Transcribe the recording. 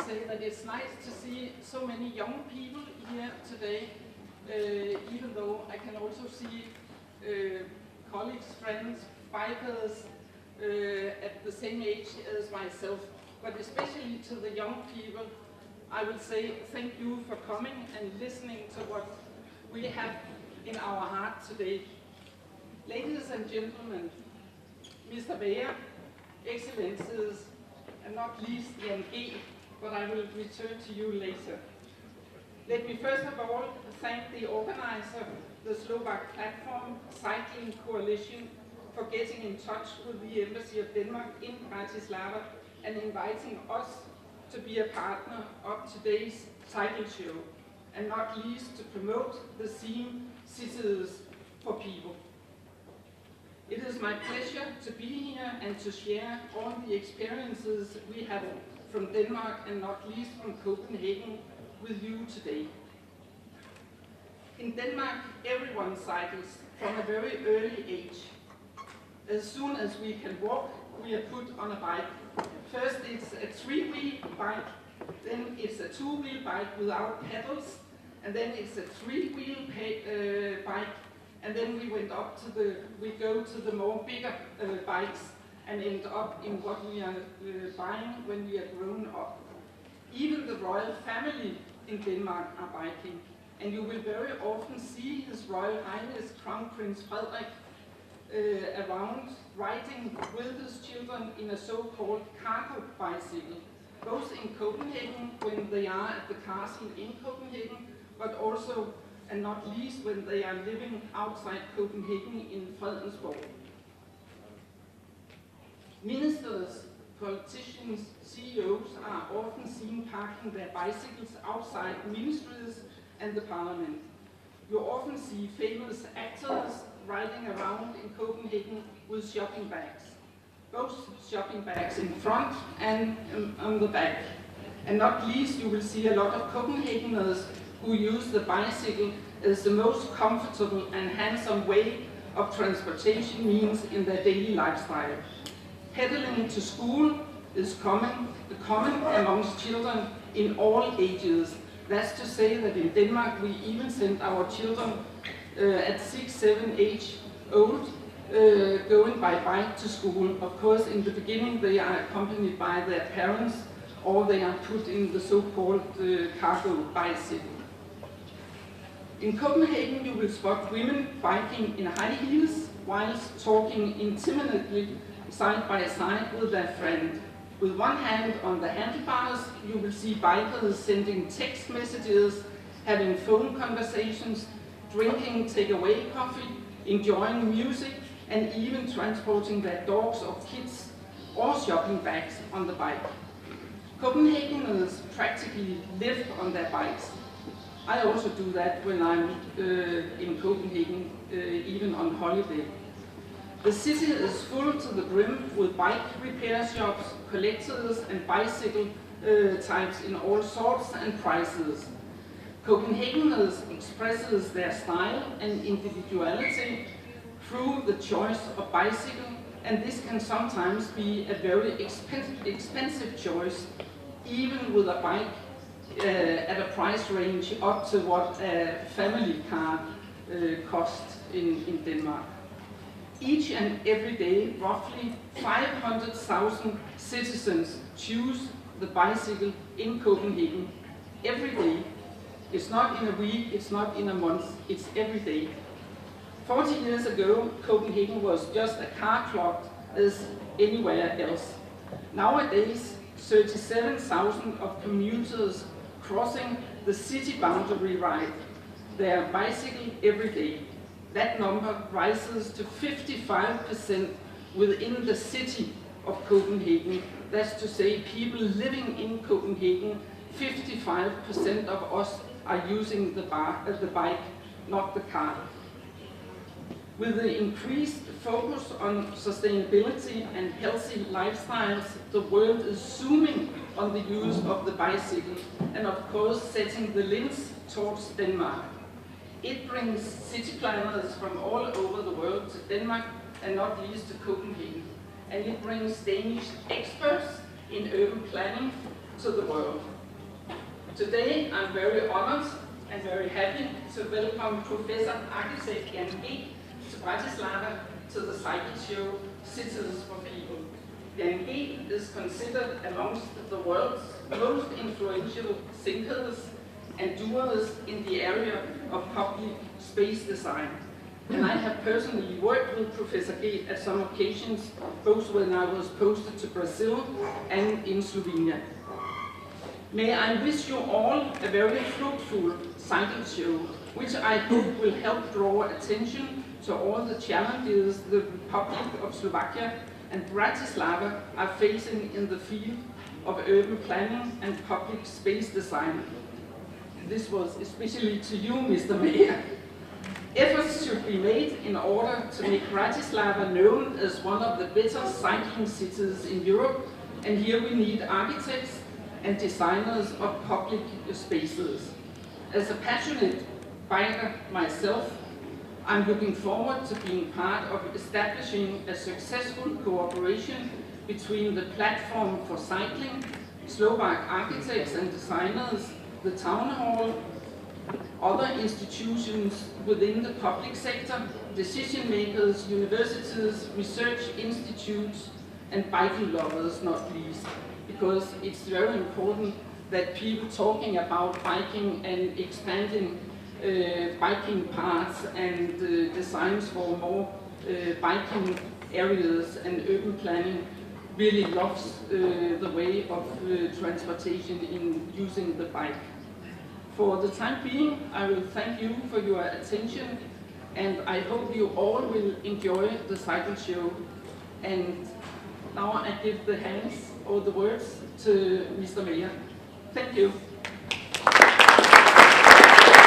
say that it's nice to see so many young people here today, even though I can also see colleagues, friends, bikers at the same age as myself. But especially to the young people, I will say thank you for coming and listening to what we have in our heart today. Ladies and gentlemen, Mr. Mayor, Excellencies, and not least Jan G., but I will return to you later. Let me first of all thank the organizer, the Slovak Platform Cycling Coalition, for getting in touch with the Embassy of Denmark in Bratislava and inviting us to be a partner of today's cycle show, and not least to promote the theme Cities for People. It is my pleasure to be here and to share all the experiences we have from Denmark and not least from Copenhagen with you today. In Denmark, everyone cycles from a very early age. As soon as we can walk, we are put on a bike. First it's a three-wheel bike, then it's a two-wheel bike without pedals, and then it's a three-wheel bike, and then we go to the more bigger bikes and end up in what we are buying when we are grown up. Even the royal family in Denmark are biking, and you will very often see His Royal Highness Crown Prince Frederik around riding with his children in a so-called cargo bicycle, both in Copenhagen when they are at the castle in Copenhagen, but also and not least when they are living outside Copenhagen in Fredensborg. Ministers, politicians, CEOs are often seen parking their bicycles outside ministries and the parliament. You often see famous actors riding around in Copenhagen with shopping bags, both shopping bags in front and on the back. And not least, you will see a lot of Copenhageners who use the bicycle as the most comfortable and handsome way of transportation means in their daily lifestyle. Pedaling to school is common amongst children in all ages. That's to say that in Denmark we even send our children at 6, 7 age old going by bike to school. Of course, in the beginning they are accompanied by their parents, or they are put in the so-called cargo bicycle. In Copenhagen you will spot women biking in high heels whilst talking intimately side by side with their friend. With one hand on the handlebars, you will see bikers sending text messages, having phone conversations, drinking takeaway coffee, enjoying music, and even transporting their dogs or kids or shopping bags on the bike. Copenhageners practically live on their bikes. I also do that when I'm in Copenhagen, even on holiday. The city is full to the brim with bike repair shops, collectors and bicycle types in all sorts and prices. Copenhageners expresses their style and individuality through the choice of bicycle, and this can sometimes be a very expensive choice, even with a bike at a price range up to what a family car costs in Denmark. Each and every day, roughly 500,000 citizens choose the bicycle in Copenhagen. Every day. It's not in a week, it's not in a month, it's every day. 40 years ago, Copenhagen was just a car clog as anywhere else. Nowadays, 37,000 of commuters crossing the city boundary ride their bicycle every day. That number rises to 55% within the city of Copenhagen. That's to say, people living in Copenhagen, 55% of us are using the bike, not the car. With the increased focus on sustainability and healthy lifestyles, the world is zooming on the use of the bicycle and of course setting the links towards Denmark. It brings city planners from all over the world to Denmark and not least to Copenhagen. And it brings Danish experts in urban planning to the world. Today, I'm very honored and very happy to welcome Professor Architect Jan G. to Bratislava to the cycle show Cities for People. Jan G. is considered amongst the world's most influential thinkers and doers in the area of public space design. And I have personally worked with Professor G at some occasions, both when I was posted to Brazil and in Slovenia. May I wish you all a very fruitful cycle show, which I hope will help draw attention to all the challenges the Republic of Slovakia and Bratislava are facing in the field of urban planning and public space design. This was especially to you, Mr. Mayor. Efforts should be made in order to make Bratislava known as one of the better cycling cities in Europe, and here we need architects and designers of public spaces. As a passionate biker myself, I'm looking forward to being part of establishing a successful cooperation between the Platform for Cycling, Slovak architects and designers, the Town Hall, other institutions within the public sector, decision makers, universities, research institutes, and biking lovers not least, because it's very important that people talking about biking and expanding biking paths and designs for more biking areas and urban planning really loves the way of transportation in using the bike. For the time being, I will thank you for your attention, and I hope you all will enjoy the cycle show. And now I give the hands or the words to Mr. Mayor. Thank you.